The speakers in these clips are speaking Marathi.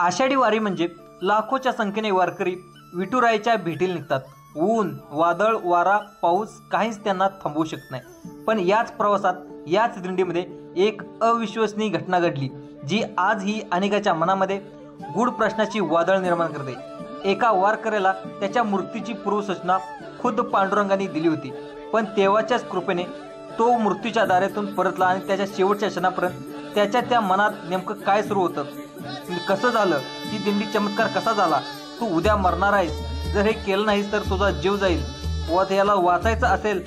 आषाढी वारी म्हणजे लाखोच्या संख्येने वारकरी विठुरायाच्या भेटीला निघतात। ऊन, वादळ, वारा, पाऊस काहीच त्यांना थांबवू शकत नाही। पण याच प्रवासात, याच दिंडीमध्ये एक अविश्वसनीय घटना घडली, जी आजही अनेकाच्या मनामध्ये गूढ प्रश्नाची वादळ निर्माण करते। एका वारकऱ्याला त्याच्या मृत्यूची पूर्वसूचना खुद्द पांडुरंगाने दिली होती, पण देवाच्याच कृपेने तो मृत्यूच्या दारातून परतला आणि त्याच्या शेवटच्या क्षणापर्यंत त्याच्या त्या मनात नेमकं काय सुरू होतं, कसं झालं, ही दिंडी चमत्कार कसा झाला, तू उद्या मरणार आहेस, जर हे केलं नाहीस तर तुझा जीव जाईल व त्याला वाचायचं असेल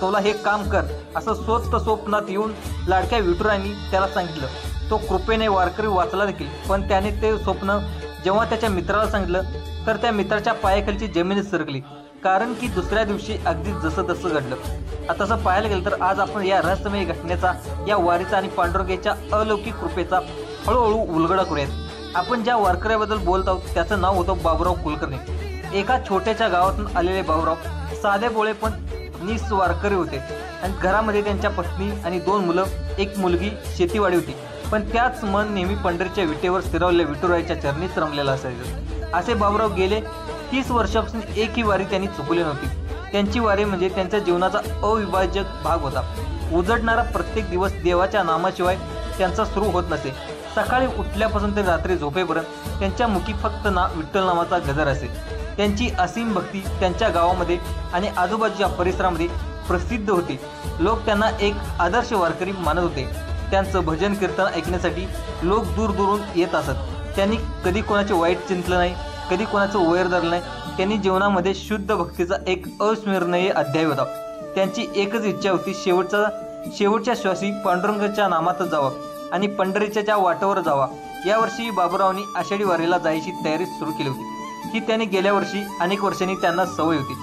तुला हे काम कर, असं स्वप्नात येऊन लाडक्या विठुरायांनी त्याला सांगितलं। तो कृपेने वारकरी वाचला देखील, पण त्याने ते स्वप्न जेव्हा त्याच्या मित्राला सांगितलं तर त्या मित्राच्या पायाखालची जमीनच सरकली, कारण की दुसऱ्या दिवशी अगदी जसं तसं घडलं। आता तसं पाहायला गेलं तर आज आपण या रहस्यमय घटनेचा, या वारीचा आणि पांडुरंगाच्या अलौकिक कृपेचा हळूहळू उलगडा करूयात। आपण ज्या वारकऱ्याबद्दल बोलत आहोत त्याचं नाव होतं बाबूराव कुलकर्णी। एका छोट्याच्या गावातून आलेले बाबूराव साधे बोळे पण निस वारकरी होते आणि घरामध्ये त्यांच्या पत्नी आणि 2 मुलं, 1 मुलगी, शेतीवाडी होती, पण त्याच मन नेहमी पंढरीच्या विटेवर स्थिरवलेल्या विठुरायाच्या चरणीच रमलेलं असायचं। असे बाबूराव गेले 30 वर्षापासून एकही वारी त्यांनी चुकली नव्हती। त्यांची वारी म्हणजे त्यांच्या जीवनाचा अविभाज्य भाग होता। उजडणारा प्रत्येक दिवस देवाच्या नामाशिवाय त्यांचा सुरू होत नसे। सकाळी उठल्यापासून ते रात्री झोपेपर्यंत त्यांच्या मुखी फक्त विठ्ठल नामाचा गजर असे। त्यांची असीम भक्ती त्यांच्या गावामध्ये आणि आजूबाजूच्या परिसरामध्ये प्रसिद्ध होती। लोक त्यांना एक आदर्श वारकरी मानत होते। त्यांचं भजन कीर्तन ऐकण्यासाठी लोक दूरदूरून येत असत। त्यांनी कधी कोणाचे वाईट चिंतलं नाही, कधी कोणाचं वैर धरलं नाही। त्यांनी जीवनामध्ये शुद्ध भक्तीचा एक अविस्मरणीय अध्याय होता। त्यांची एकच इच्छा होती, शेवटच्या श्वासी पांडुरंगाच्या नामातच जावा आणि पंढरीच्या वाटेवर जावा। यावर्षी बाबूरावांनी आषाढी वारीला जायची तयारी सुरू केली होती। ही त्यांनी गेल्या वर्षी अनेक वर्षांनी त्यांना सवय होती।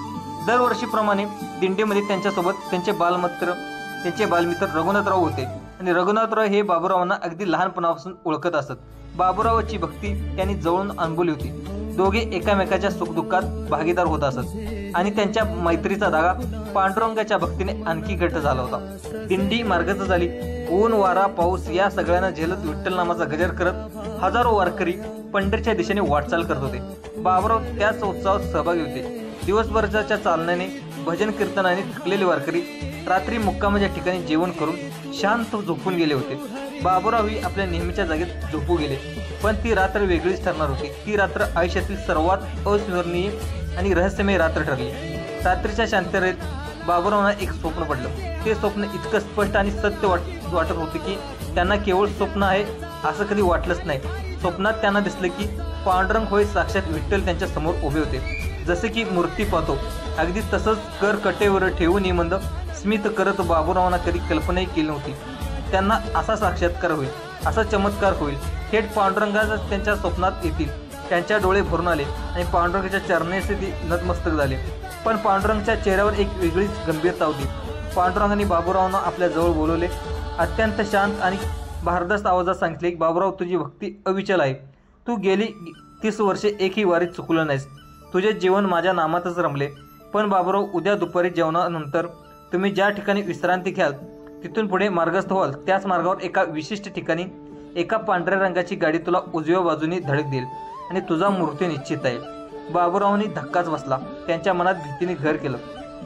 दरवर्षीप्रमाणे दिंडीमध्ये त्यांच्यासोबत त्यांचे बालमित्र रघुनाथराव होते आणि रघुनाथराव हे बाबूरावांना अगदी लहानपणापासून ओळखत असत। बाबूरावाची भक्ती त्यांनी जवळून अनुभवली होती। दोघे एकमेकाच्या सुखदुःखात भागीदार होत असत आणि त्यांच्या मैत्रीचा धागा पांडुरंगाच्या भक्तीने आणखी घट्ट झाला होता। दिंडी मार्गस्थ झाली। ऊन, वारा, पाऊस या सगळ्यांना झेलत विठ्ठल नामाचा गजर करत हजारो वारकरी पंढरीच्या दिशेने वाटचाल करत होते। बाबूराव त्याच उत्सवात सहभागी होते। दिवसभराच्या चालण्याने, भजन कीर्तनाने थकलेले वारकरी रात्री मुक्कामाच्या ठिकाणी जेवण करून शांत झोपून गेले होते। बाबूरावही आपल्या नेहमीच्या जागेत झोपू गेले, पण ती रात्र वेगळीच ठरणार होती। ती रात्र आयुष्यातील सर्वात अविस्मरणीय आणि रहस्यमय रात्र ठरली। रात्रीच्या शांततेत बाबूरावांना एक स्वप्न पडलं। ते स्वप्न इतकं स्पष्ट आणि सत्य वाटत होते की त्यांना केवळ स्वप्न आहे असं कधी वाटलंच नाही। स्वप्नात त्यांना दिसलं की पांडुरंग होय साक्षात विठ्ठल त्यांच्या समोर उभे होते। जसे की मूर्ती पाहतो अगदी तसंच कर कटेवर ठेवून निमंद स्मित करत बाबूरावांना कधी कल्पनाही केली नव्हती त्यांना असा साक्षात्कार होईल, असा चमत्कार होईल। थेट पांडुरंगाचा त्यांच्या स्वप्नात येतील। त्यांच्या डोळे भरून आले आणि पांडुरंगाच्या चरणाशी ते नतमस्तक झाले। पण पांडुरंगाच्या चेहऱ्यावर एक वेगळीच गंभीरता होती। पांडुरंगाने बाबूरावांना आपल्या जवळ बोलवले। अत्यंत शांत आणि भारदस्त आवाजात सांगितले की बाबूराव, तुझी भक्ती अविचल आहे। तू गेली 30 वर्षे एकही वारीत चुकलं नाहीस। तुझे जीवन माझ्या नामातच रमले। पण बाबूराव, उद्या दुपारी जेवणानंतर तुम्ही ज्या ठिकाणी विश्रांती घ्याल तिथून पुढे मार्गस्थ व्हाल, त्याच मार्गावर एका विशिष्ट ठिकाणी एका पांढऱ्या रंगाची गाडी तुला उजव्या बाजूने धडक देईल आणि तुझा मृत्यू निश्चित आहे। बाबूरावांनी धक्काच बसला। त्यांच्या मनात भीतीने घर केलं।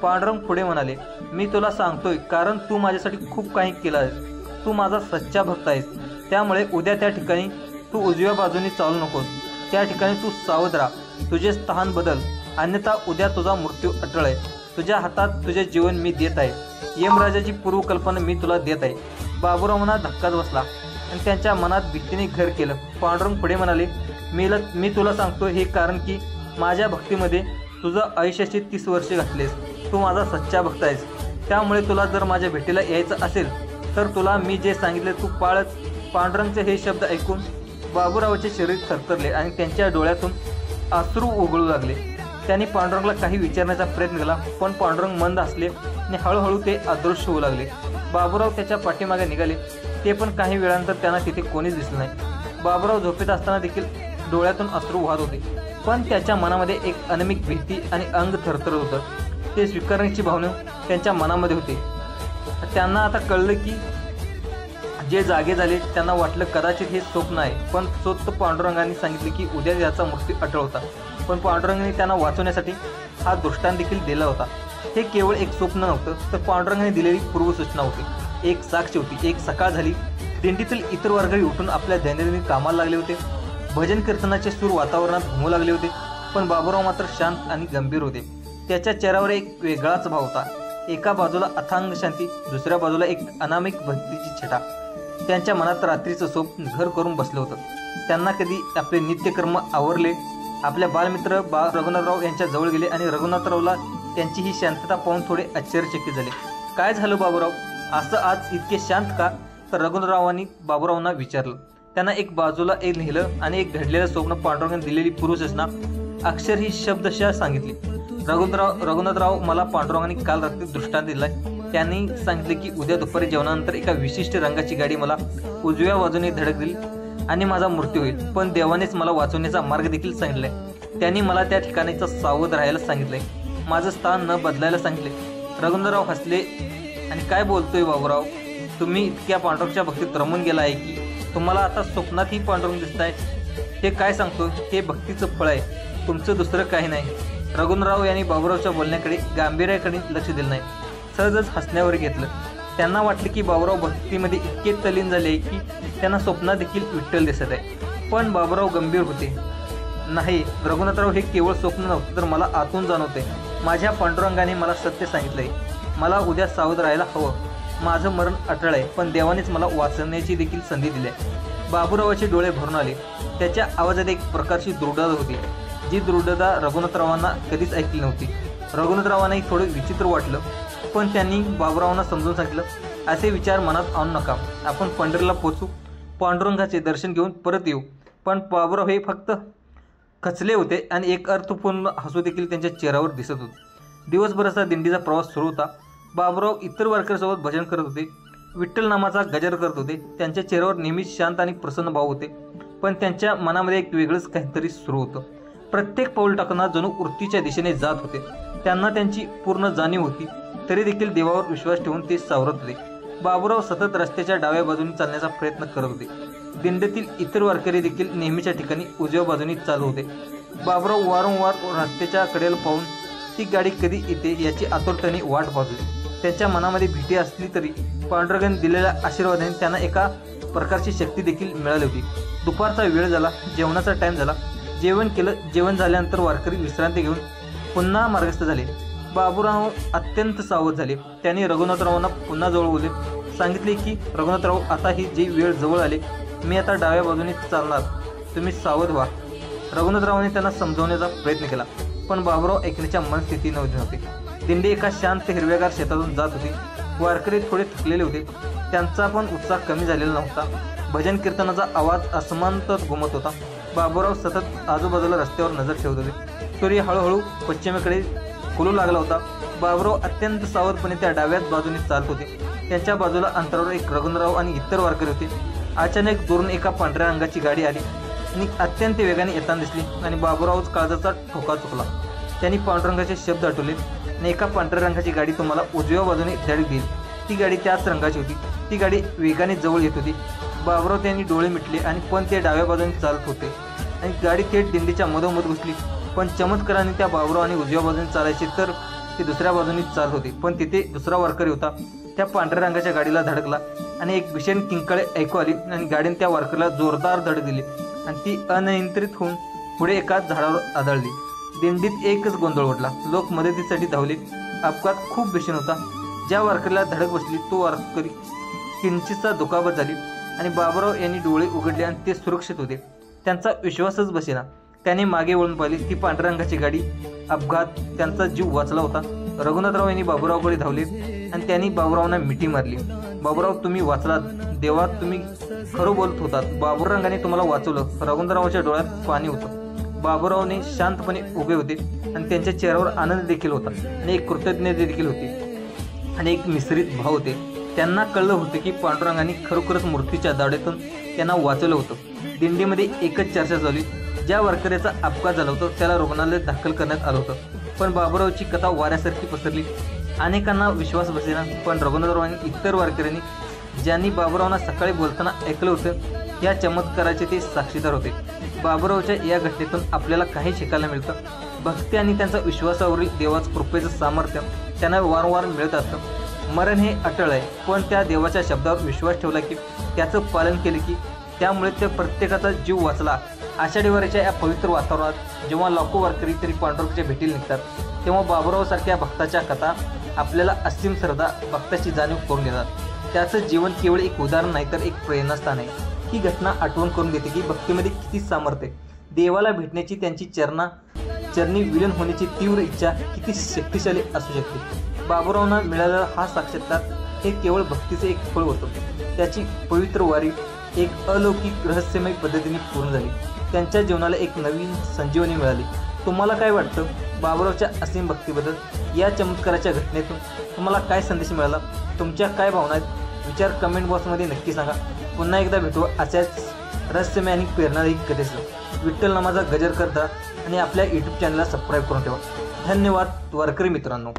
पांडुरंग पुढे म्हणाले, मी तुला सांगतोय कारण तू माझ्यासाठी खूप काही केलं आहेस। तू माझा सच्चा भक्त आहेस। त्यामुळे उद्या त्या ठिकाणी तू उजव्या बाजूने चालू नकोस। त्या ठिकाणी तू सावध राहा, तुझे स्थान बदल, अन्यथा उद्या तुझा मृत्यू अटळ आहे। तुझ्या हातात तुझे जीवन मी देत आहे। यमराजाची पूर्वकल्पना मी तुला देत आहे। बाबूरावांना धक्काच बसला आणि त्यांच्या मनात भीतीने घर केलं। पांडुरंग पुढे म्हणाले, मी तुला सांगतो हे कारण की माझ्या भक्तीमध्ये तुझं आयुष्याची 30 वर्षे घातलीस। तू माझा सच्चा भक्त आहेस। त्यामुळे तुला जर माझ्या भेटीला यायचं असेल तर तुला मी जे सांगितले तू पाळच। पांडुरंगचे हे शब्द ऐकून बाबूरावाचे शरीर थरथरले आणि त्यांच्या डोळ्यातून अश्रू उगळू लागले। त्यांनी पांडुरंगला काही विचारण्याचा प्रयत्न केला, पण पांडुरंग मंद हसले आणि हळूहळू ते अदृश्य होऊ लागले। बाबूराव त्याच्या पाठीमागे निघाले। ते पण काही वेळानंतर त्यांना तिथे कोणीच दिसलं नाही। बाबूराव झोपेत असताना देखील डोळ्यातून अश्रू वाहत होते, पण त्याच्या मनामध्ये एक अनमिक भीती आणि अंग थरथरत होतं। ते स्वीकारण्याची भावना त्यांच्या मनामध्ये होती। त्यांना आता कळलं की जे जागे झाले त्यांना वाटलं कदाचित हे स्वप्न आहे, पण स्वतः पांडुरंगाने सांगितले की उद्या याचा मृत्यू अटळ होता. पण पांडुरंगाने त्यांना वाचवण्यासाठी हा दृष्टांत देखील दिला होता. हे केवळ एक स्वप्न नव्हतं, तर पांडुरंगाने दिलेली पूर्वसूचना होती, एक साक्ष होती. एक सकाळ झाली. दिंडीतील इतर वारकरी उठून आपल्या दैनंदिन कामाला लागले होते. भजन कीर्तनाचे सूर वातावरणात घुमू लागले होते. पण बाबूराव मात्र शांत आणि गंभीर होते. त्याच्या चेहऱ्यावर एक वेगळाच भाव होता. एका बाजूला अथांग शांती, दुसऱ्या बाजूला एक अनामिक भक्तीची छटा. त्यांच्या मनात रात्रीचं स्वप्न घर करून बसलं होतं. त्यांना कधी आपले नित्यकर्म आवरले. आपल्या बालमित्र रघुनाथराव यांच्या जवळ गेले आणि रघुनाथरावला त्यांची ही शांतता पाहून थोडे आश्चर्यचकित झाले. काय झालं बाबूराव, असं आज इतके शांत का? तर रघुनाथरावांनी बाबूरावांना विचारलं. त्यांना एक बाजूला एक लिहिलं आणि एक घडलेलं स्वप्न पांडुरंगाने दिलेली पूर्वसूचना अक्षर ही शब्दशः सांगितली. रघुनाथराव, मला पांडुरंगाने काल रात्री दृष्टांत दिलाय. त्यांनी सांगितले की उद्या दुपारी जेवणानंतर एका विशिष्ट रंगाची गाडी मला उजव्या बाजूने धडक देईल आणि माझा मृत्यू होईल. पण देवानेच मला वाचवण्याचा मार्ग देखील सांगितलाय. त्यांनी मला त्या ठिकाणीचा सावध राहायला सांगितलंय, माझं स्थान न बदलायला सांगितले. रघुनाथराव हसले आणि काय बोलतोय बाबूराव, तुम्ही इतक्या पांडुरंगाच्या भक्तीत रमून गेला आहे की तुम्हाला आता स्वप्नातही पांडुरंग दिसताय. हे काय सांगतो, हे भक्तीचं फळ आहे, तुमचं दुसरं काही नाही. रघुनाथराव यांनी बाबूरावच्या बोलण्याकडे गांभीर्याकडे लक्ष दिलं नाही, सहजच हसण्यावर घेतलं. त्यांना वाटले की बाबूराव भक्तीमध्ये इतके तल्लीन झाले की त्यांना स्वप्नात देखील विठ्ठल दिसत आहे. पण बाबूराव गंभीर होते. नाही रघुनाथराव, हे केवळ स्वप्न नव्हतं, तर मला आतून जाणवतंय. माझ्या पांडुरंगाने मला सत्य सांगितलंय. मला उद्या सावध राहायला हवं. माझं मरण अटळ आहे, पण देवानेच मला वाचवण्याची देखील संधी दिली आहे. बाबूरावाचे डोळे भरून आले. त्याच्या आवाजात एक प्रकारची दृढता होती, जी दृढता रघुनाथरावांना कधीच ऐकली नव्हती. रघुनाथरावांनाही थोडं विचित्र वाटलं, पण त्यांनी बाबूरावांना समजून सांगितलं, असे विचार मनात आणू नका. आपण पंढरीला पोचू, पांडुरंगाचे दर्शन घेऊन परत येऊ. पण बाबूराव हे फक्त खचले होते आणि एक अर्थपूर्ण हसू देखील त्यांच्या चेहऱ्यावर दिसत होते. दिवसभराचा दिंडीचा प्रवास सुरू होता. बाबूराव इतर वारकऱ्यांसोबत भजन करत होते, विठ्ठल नामाचा गजर करत होते. त्यांच्या चेहऱ्यावर नेहमीच शांत आणि प्रसन्न भाव होते, पण त्यांच्या मनामध्ये एक वेगळंच काहीतरी सुरू होतं. प्रत्येक पाऊल टाकताना जणू वृत्तीच्या दिशेने जात होते. त्यांना त्यांची पूर्ण जाणीव होती, तरी देखील देवावर विश्वास ठेवून ते सावरत होते. बाबूराव सतत रस्त्याच्या डाव्या बाजूने चालण्याचा प्रयत्न करत होते. दिंडीतील इतर वारकरी देखील नेहमीच्या ठिकाणी उजव्या बाजूने चालू होते. बाबूराव वारंवार रस्त्याच्या कडेला पाहून ती गाडी कधी येते याची आतुरतेने वाट पाहत होते. त्यांच्या मनामध्ये भीती असली तरी पांडुरंगाने दिलेल्या आशीर्वादाने त्यांना एका प्रकारची शक्ती देखील मिळाली होती. दुपारचा वेळ झाला, जेवणाचा टाईम झाला. जेवण केलं. जेवण झाल्यानंतर वारकरी विश्रांती घेऊन पुन्हा मार्गस्थ झाले. बाबूराव अत्यंत सावध झाले. त्यांनी रघुनाथरावांना पुन्हा जवळ बोलले, सांगितले की रघुनाथराव, आता ही जी वेळ जवळ आली, मी आता डाव्या बाजूने चालणार, तुम्ही सावध व्हा. रघुनाथरावांनी त्यांना समजवण्याचा प्रयत्न केला, पण बाबूराव ऐकण्याच्या मनस्थिती नव्हते. दिंडी एका शांत हिरव्यागार शेतातून जात होती. वारकरी थोडे थकलेले होते, त्यांचा पण उत्साह कमी झालेला नव्हता. भजन कीर्तनाचा आवाज असमांतर घुमत होता. बाबूराव सतत आजूबाजूला रस्त्यावर नजर ठेवत होते. सूर्य हळूहळू पश्चिमेकडे खुलू लागला होता. बाबूराव अत्यंत सावधपणे त्या डाव्याच बाजूने चालत होते. त्यांच्या बाजूला अंतरावर एक रघुनाथराव आणि इतर वारकरी होते. अचानक दुरून एका पांढऱ्या रंगाची गाडी आली आणि अत्यंत वेगाने येताना दिसली आणि बाबूरावच काळजाचा ठोका चुकला. त्यांनी पांडुरंगाचे शब्द आठवले आणि एका पांढऱ्या रंगाची गाडी तुम्हाला उजव्या बाजूने धडक देईल. ती गाडी त्याच रंगाची होती. ती गाडी वेगाने जवळ येत होती. बाबूराव त्यांनी डोळे मिटले आणि पण ते डाव्या बाजूने चालत होते आणि गाडी थेट दिंडीच्या मधोमध घुसली. पण चमत्काराने त्या बाबूरावाने उजव्या बाजूने चालायचे तर ते दुसऱ्या बाजूने चालत होते. पण तिथे दुसरा वारकरी होता. त्या पांढऱ्या रंगाच्या गाडीला धडकला आणि एक भीषण किंकाळे ऐकू आली आणि गाडीने त्या वारकरीला जोरदार धडक दिली आणि ती अनियंत्रित होऊन पुढे एका झाडावर आदळली. दिंडीत एकच गोंधळ उडला. लोक मदतीसाठी धावले. अपघात खूप भीषण होता. ज्या वारकरीला धडक बसली तो वारकरी किंचितचा दुखापत झाली आणि बाबूराव यांनी डोळे उघडले आणि ते सुरक्षित होते. त्यांचा विश्वासच बसेना. त्याने मागे वळून पाहिले. ती पांढऱ्या रंगाची गाडी, अपघात, त्यांचा जीव वाचला होता. रघुनाथराव यांनी बाबूरावकडे धावले आणि त्यांनी बाबूरावांना मिठी मारली. बाबूराव, तुम्ही वाचलात. देवा, तुम्ही खरं बोलत होतात. बाबूरांगाने तुम्हाला वाचवलं. रघुनाथरावांच्या डोळ्यात पाणी होतं. बाबूरावने शांतपणे उभे होते आणि त्यांच्या चेहऱ्यावर आनंद देखील होता आणि एक कृतज्ञता देखील होती आणि एक मिश्रित भाव होते. त्यांना कळलं होतं की पांडुरंगाने खरोखरच मृत्यूच्या दाढेतून त्यांना वाचवलं होतं. दिंडीमध्ये एकच चर्चा झाली. ज्या वारकऱ्याचा अपघात झाला होता त्याला रुग्णालयात दाखल करण्यात आलं होतं. पण बाबूरावची कथा वाऱ्यासारखी पसरली. अनेकांना विश्वास बसेना. पण रघुनाथराव आणि इतर वारकऱ्यांनी ज्यांनी बाबूरावांना सकाळी बोलताना ऐकलं होतं या चमत्काराचे ते साक्षीदार होते। बाबूरावच्या या घटनेतून आपल्याला काही शिकायला मिळतं। भक्ती आणि त्यांचा विश्वासावरील देवाचं कृपेचं सामर्थ्य त्यांना वारंवार मिळत असतं। मरण हे अटळ आहे, पण त्या देवाच्या शब्दावर विश्वास ठेवला की त्याचं पालन केले की त्यामुळे त्या प्रत्येकाचा जीव वाचला। आषाढी वारीच्या या पवित्र वातावरणात जेव्हा लाखो वारकरी तरी पांडुरंगाच्या भेटीला निघतात, तेव्हा बाबूरावसारख्या भक्ताच्या कथा आपल्याला असीम श्रद्धा भक्ताची जाणीव करून देतात। त्याचं जीवन केवळ एक उदाहरण नाही तर एक प्रेरणास्थान आहे। ही घटना आठवण करून देते की भक्तीमध्ये किती सामर्थ्य आहे। देवाला भेटण्याची त्यांची चरणी विलीन होण्याची तीव्र इच्छा किती शक्तिशाली असू शकते। बाबूरावांना मिळालेला हा साक्षात्कार हे केवळ भक्तीचे एक फळ होतं। त्याची पवित्र वारी एक अलौकिक रहस्यमय पद्धतीने पूर्ण झाली। त्यांच्या जीवनाला एक नवीन संजीवनी मिळाली। तुम्हाला काय वाटतं बाबूरावच्या असीम भक्तीबद्दल? या चमत्काराच्या घटनेतून तुम्हाला काय संदेश मिळाला? तुमच्या काय भावना आहेत? विचार कमेंट बॉक्समध्ये नक्की सांगा। पुन्हा एकदा भेटू अशाच रहस्यमय आणि प्रेरणादायी कथेसह। विठ्ठल नामाचा गजर करता आणि आपल्या यूट्यूब चॅनलला सबस्क्राईब करून ठेवा। धन्यवाद वारकरी मित्रांनो।